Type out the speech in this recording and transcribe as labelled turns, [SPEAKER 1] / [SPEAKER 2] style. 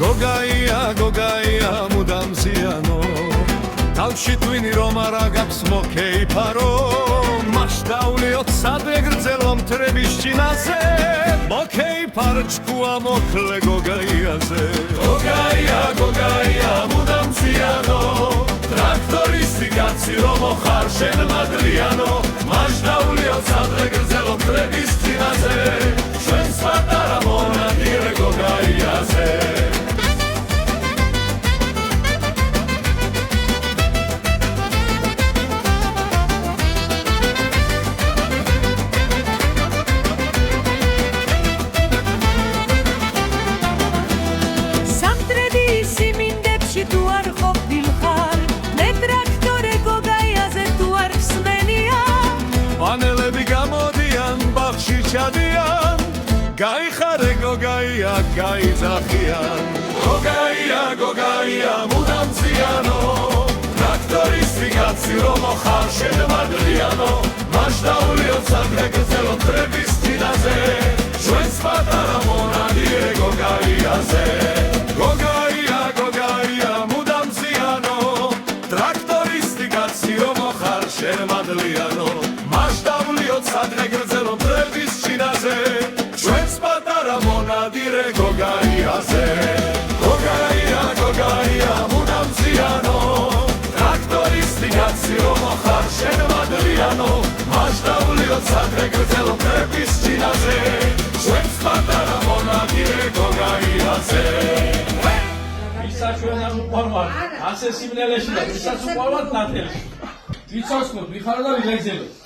[SPEAKER 1] გოგაია მუდამ ზიანო თავში twini რომ არ აგავს მოკეიფარო მასშტავლიოთ სადრე გრძელო მტრების ჩინაზე მოკეიფარ ჭკუა მოკლე გოგაიაზე გოგაია მუდამ ზიანო ტრაქტორისტი კაცი რომ ხარ შენ მადლიანო მასშტავლიოთ სადრე გრძელო მტრების ჩინაზე ჩვენს პატარა მონადირე გოგაიაზე ჩადიან გაიხარე გოგაია გაიძახიან გოგაია მუდამ ზიანო ტრაქტორისტი კაცი რომ ხარ შენ მადლიანო მასშტავლიოთ სადრე გრძელო მტრების ჩინაზე ჩვენს პატარა მონადირე გოგაიაზე გოგაია მუდამ ზიანო ტრაქტორისტი კაცი რომ ხარ შენ მადლიანო მასშტავლიოთ სადრე გრძელო მტრების ჩვენს პატარა მონადირე გოგაიაზე გოგაია მუდამ ზიანო ტრაქტორისტი კაცი რომ ხარ შენ მადლიანო მასშტავლიოთ სადრე გრძელო მტრების ჩინაზე ჩვენს პატარა მონადირე გოგაიაზე
[SPEAKER 2] ისაშვენან უყარვარ ასე სიმნელეში და ისაც უყარვარ ნათელში ვიცოცხლობ ვიხარ და ვილეგზელო